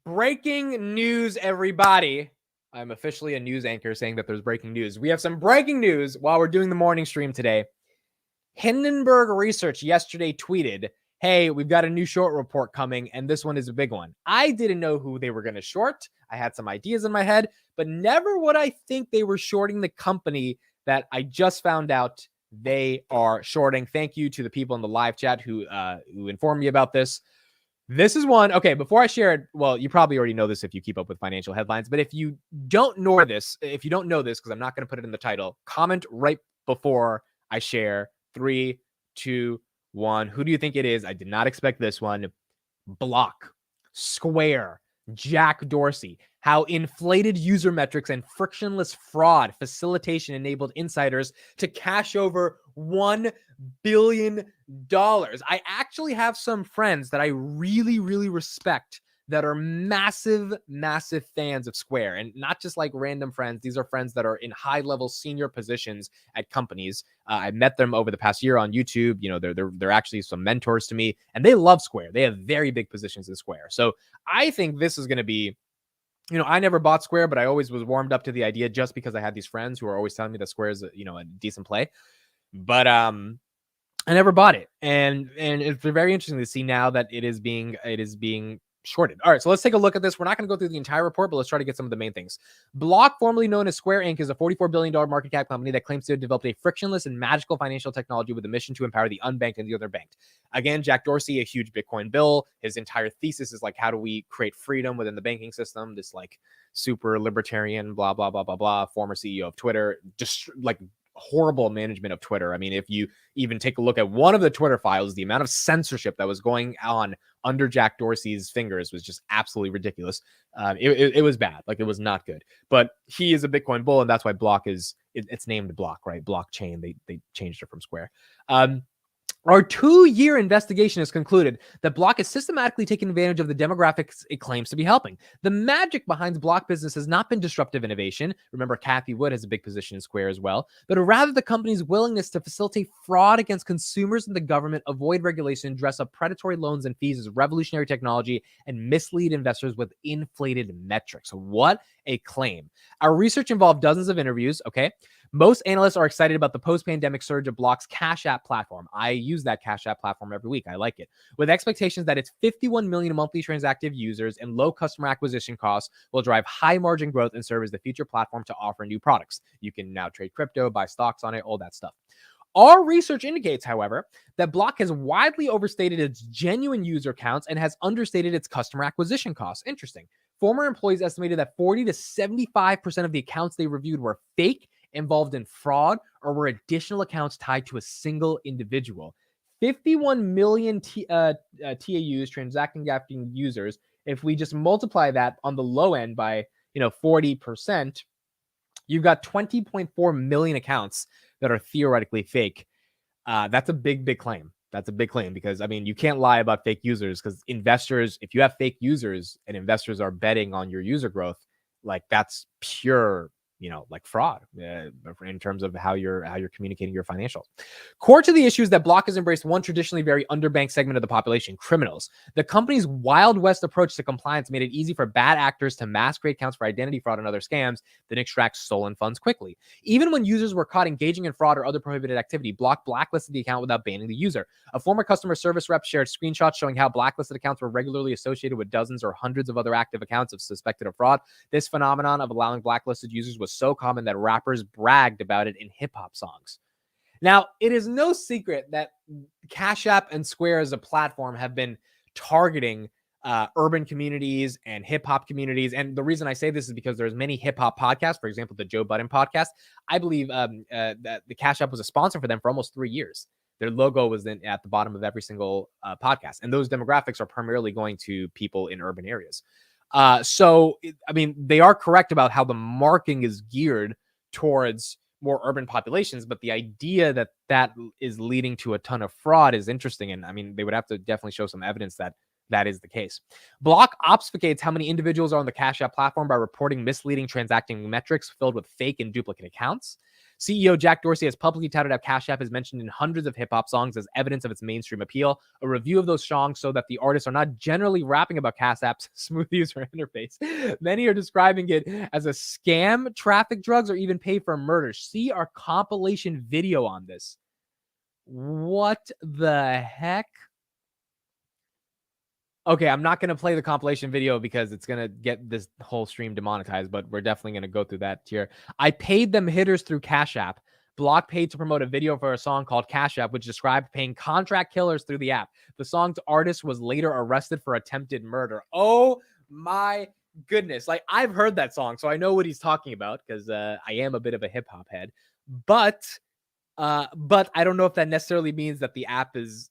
Breaking news, everybody. I'm officially a news anchor saying that there's breaking news. We have some breaking news while we're doing the morning stream today. Hindenburg Research yesterday tweeted, hey, we've got a new short report coming, and this one is a big one. I didn't know who they were going to short. I had some ideas in my head, but never would I think they were shorting the company that I just found out they are shorting. Thank you to the people in the live chat who informed me about this. This is one. Okay, before I share it, well, you probably already know this if you keep up with financial headlines, but if you don't know this, because I'm not going to put it in the title, comment right before I share. 3, 2, 1. Who do you think it is? I did not expect this one. Block, Square, Jack Dorsey. How inflated user metrics and frictionless fraud facilitation enabled insiders to cash over $1 billion. I actually have some friends that I really, really respect that are massive, massive fans of Square, and not just like random friends. These are friends that are in high-level senior positions at companies. I met them over the past year on YouTube. You know, they're actually some mentors to me, and they love Square. They have very big positions in Square. So I think this is going to be, you know, I never bought Square, but I always was warmed up to the idea just because I had these friends who are always telling me that Square is, a decent play. But I never bought it, and it's very interesting to see now that it is being shorted. All right, so let's take a look at this. We're not going to go through the entire report, but let's try to get some of the main things. Block, formerly known as Square Inc., is a $44 billion market cap company that claims to have developed a frictionless and magical financial technology with a mission to empower the unbanked and the underbanked. Again, Jack Dorsey, a huge Bitcoin bull. His entire thesis is like, how do we create freedom within the banking system? This like super libertarian, blah, blah, blah, blah, blah, former CEO of Twitter, just like horrible management of Twitter. I mean, if you even take a look at one of the Twitter files, the amount of censorship that was going on under Jack Dorsey's fingers was just absolutely ridiculous. It was bad. Like, it was not good. But he is a Bitcoin bull, and that's why Block it's named Block, right? Blockchain. They changed it from Square. Our 2-year investigation has concluded that Block is systematically taking advantage of the demographics it claims to be helping. The magic behind Block business has not been disruptive innovation. Remember, Cathie Wood has a big position in Square as well, but rather the company's willingness to facilitate fraud against consumers and the government, avoid regulation, dress up predatory loans and fees as revolutionary technology, and mislead investors with inflated metrics. What a claim. Our research involved dozens of interviews, okay? Most analysts are excited about the post-pandemic surge of Block's Cash App platform. I use that Cash App platform every week. I like it. With expectations that its 51 million monthly transactive users and low customer acquisition costs will drive high margin growth and serve as the future platform to offer new products. You can now trade crypto, buy stocks on it, all that stuff. Our research indicates, however, that Block has widely overstated its genuine user counts and has understated its customer acquisition costs. Interesting. Former employees estimated that 40 to 75% of the accounts they reviewed were fake, involved in fraud, or were additional accounts tied to a single individual. 51 million TAUs, transacting active users. If we just multiply that on the low end by 40%, you've got 20.4 million accounts that are theoretically fake. That's a big claim. That's a big claim because, I mean, you can't lie about fake users, because investors, if you have fake users and investors are betting on your user growth, like, that's pure, like fraud in terms of how you're communicating your financials. Core to the issue is that Block has embraced one traditionally very underbanked segment of the population: criminals. The company's Wild West approach to compliance made it easy for bad actors to mask create accounts for identity fraud and other scams, then extract stolen funds quickly. Even when users were caught engaging in fraud or other prohibited activity, Block blacklisted the account without banning the user. A former customer service rep shared screenshots showing how blacklisted accounts were regularly associated with dozens or hundreds of other active accounts of suspected of fraud. This phenomenon of allowing blacklisted users was so common that rappers bragged about it in hip-hop songs. Now, it is no secret that Cash App and Square as a platform have been targeting urban communities and hip-hop communities. And the reason I say this is because there's many hip-hop podcasts. For example, the Joe Budden podcast. I believe that the Cash App was a sponsor for them for almost 3 years. Their logo was then at the bottom of every single podcast. And those demographics are primarily going to people in urban areas. So, I mean, they are correct about how the marketing is geared towards more urban populations, but the idea that that is leading to a ton of fraud is interesting. And I mean, they would have to definitely show some evidence that that is the case. Block obfuscates how many individuals are on the Cash App platform by reporting misleading transacting metrics filled with fake and duplicate accounts. CEO Jack Dorsey has publicly touted how Cash App is mentioned in hundreds of hip hop songs as evidence of its mainstream appeal. A review of those songs showed that the artists are not generally rapping about Cash App's smooth user interface. Many are describing it as a scam, traffic drugs, or even pay for murder. See our compilation video on this. What the heck? Okay, I'm not going to play the compilation video because it's going to get this whole stream demonetized, but we're definitely going to go through that here. I paid them hitters through Cash App. Block paid to promote a video for a song called Cash App, which described paying contract killers through the app. The song's artist was later arrested for attempted murder. Oh my goodness. Like, I've heard that song, so I know what he's talking about because I am a bit of a hip hop head. But I don't know if that necessarily means that the app is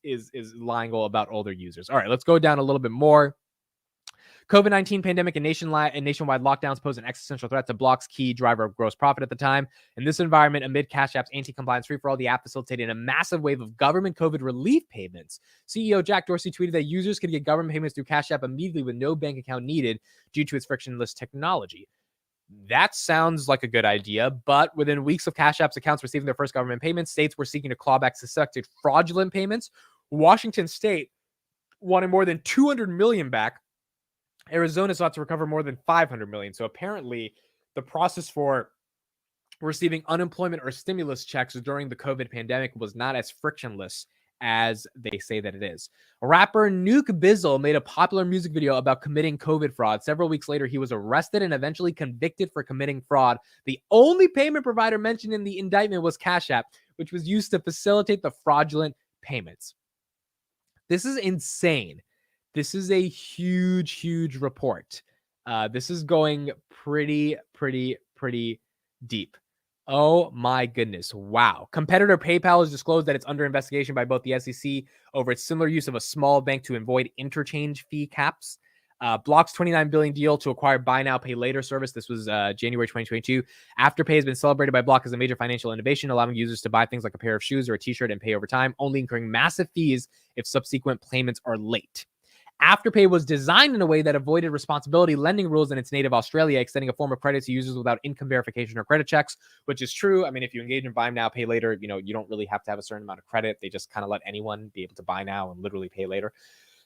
lying all about older users. All right, let's go down a little bit more. COVID-19 pandemic and nationwide lockdowns pose an existential threat to Block's key driver of gross profit at the time. In this environment, amid Cash App's anti-compliance free-for-all, the app facilitated a massive wave of government COVID relief payments. CEO Jack Dorsey tweeted that users could get government payments through Cash App immediately with no bank account needed due to its frictionless technology. That sounds like a good idea, but within weeks of Cash App's accounts receiving their first government payments, states were seeking to claw back suspected fraudulent payments. Washington State wanted more than $200 million back. Arizona sought to recover more than $500 million. So apparently, the process for receiving unemployment or stimulus checks during the COVID pandemic was not as frictionless as they say that it is. Rapper Nuke Bizzle made a popular music video about committing COVID fraud. Several weeks later, he was arrested and eventually convicted for committing fraud. The only payment provider mentioned in the indictment was Cash App, which was used to facilitate the fraudulent payments. This is insane. This is a huge report. This is going pretty deep. Oh my goodness. Wow. Competitor PayPal has disclosed that it's under investigation by both the SEC over its similar use of a small bank to avoid interchange fee caps. Block's $29 billion deal to acquire buy now, pay later service. This was January 2022. Afterpay has been celebrated by Block as a major financial innovation, allowing users to buy things like a pair of shoes or a t-shirt and pay over time, only incurring massive fees if subsequent payments are late. Afterpay was designed in a way that avoided responsibility lending rules in its native Australia, extending a form of credit to users without income verification or credit checks, which is true. I mean, if you engage in buy now, pay later, you don't really have to have a certain amount of credit. They just kind of let anyone be able to buy now and literally pay later.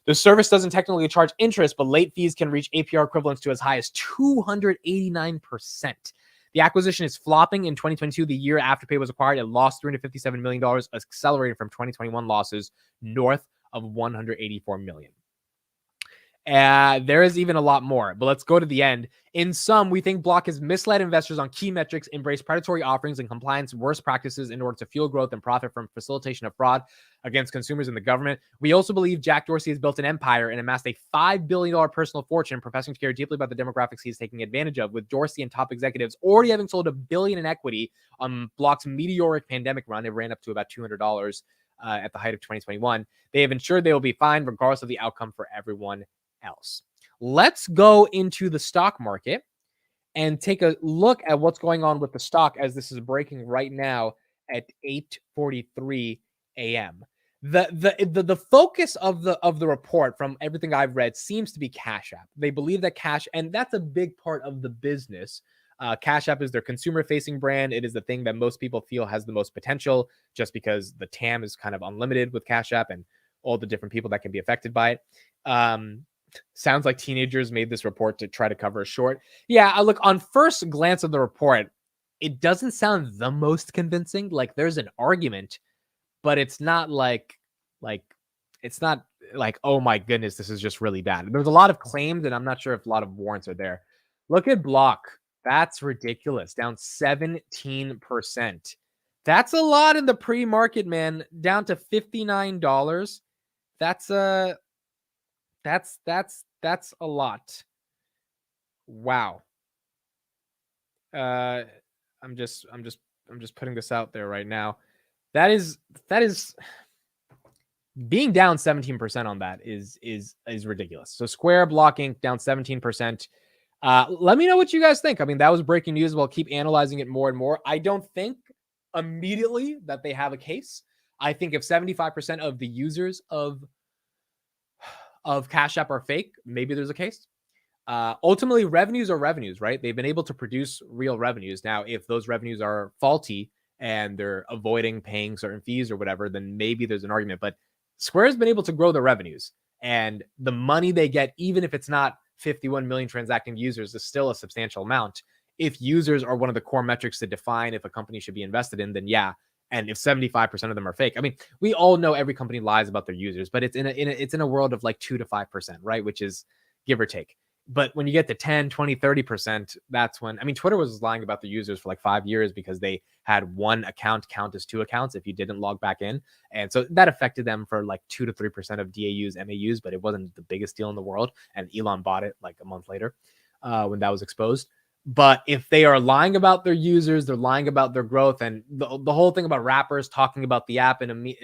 The service doesn't technically charge interest, but late fees can reach APR equivalents to as high as 289%. The acquisition is flopping. In 2022, the year Afterpay was acquired, it lost $357 million, accelerating from 2021 losses north of $184 million. There is even a lot more, but let's go to the end. In sum, we think Block has misled investors on key metrics, embraced predatory offerings and compliance worst practices in order to fuel growth and profit from facilitation of fraud against consumers and the government. We also believe Jack Dorsey has built an empire and amassed a $5 billion personal fortune, professing to care deeply about the demographics he's taking advantage of, with Dorsey and top executives already having sold $1 billion in equity on Block's meteoric pandemic run. It ran up to about $200 at the height of 2021. They have ensured they will be fine regardless of the outcome for everyone else. Let's go into the stock market and take a look at what's going on with the stock as this is breaking right now at 8:43 a.m. The focus of the report from everything I've read seems to be Cash App. They believe that and that's a big part of the business. Cash App is their consumer-facing brand. It is the thing that most people feel has the most potential just because the TAM is kind of unlimited with Cash App and all the different people that can be affected by it. Sounds like teenagers made this report to try to cover a short. Yeah, look, on first glance of the report, it doesn't sound the most convincing. Like there's an argument, but it's not like it's not like, oh my goodness, this is just really bad. There's a lot of claims, and I'm not sure if a lot of warrants are there. Look at Block. That's ridiculous. Down 17%. That's a lot in the pre-market, man. Down to $59. That's a lot. Wow. I'm just putting this out there right now. That is being down 17% on that is ridiculous. So Square, Block Inc. down 17%. Let me know what you guys think. I mean, that was breaking news. We'll keep analyzing it more and more. I don't think immediately that they have a case. I think if 75% of the users of Cash App are fake, maybe there's a case. Ultimately, revenues are revenues, right? They've been able to produce real revenues. Now, if those revenues are faulty and they're avoiding paying certain fees or whatever, then maybe there's an argument. But Square's been able to grow their revenues, and the money they get, even if it's not 51 million transacting users, is still a substantial amount. If users are one of the core metrics to define if a company should be invested in, then yeah. And if 75% of them are fake, I mean, we all know every company lies about their users, but it's in a world of like 2 to 5%, right? Which is give or take. But when you get to 10, 20, 30%, that's when, I mean, Twitter was lying about their users for like 5 years because they had one account count as 2 accounts if you didn't log back in. And so that affected them for like 2 to 3% of DAUs, MAUs, but it wasn't the biggest deal in the world. And Elon bought it like a month later when that was exposed. But if they are lying about their users, they're lying about their growth, and the whole thing about rappers talking about the app and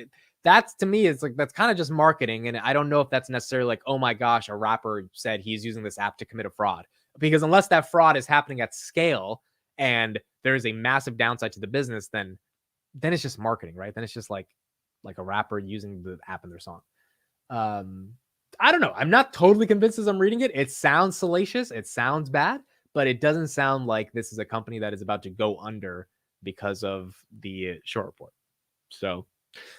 that's, to me, it's like, that's kind of just marketing. And I don't know if that's necessarily like, oh my gosh, a rapper said he's using this app to commit a fraud, because unless that fraud is happening at scale and there's a massive downside to the business, then it's just marketing, right? Then it's just like a rapper using the app in their song. I don't know. I'm not totally convinced as I'm reading it. It sounds salacious. It sounds bad, but it doesn't sound like this is a company that is about to go under because of the short report. So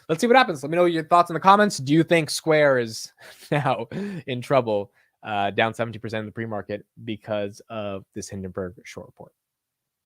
let's see what happens. Let me know your thoughts in the comments. Do you think Square is now in trouble, down 70% in the pre-market because of this Hindenburg short report?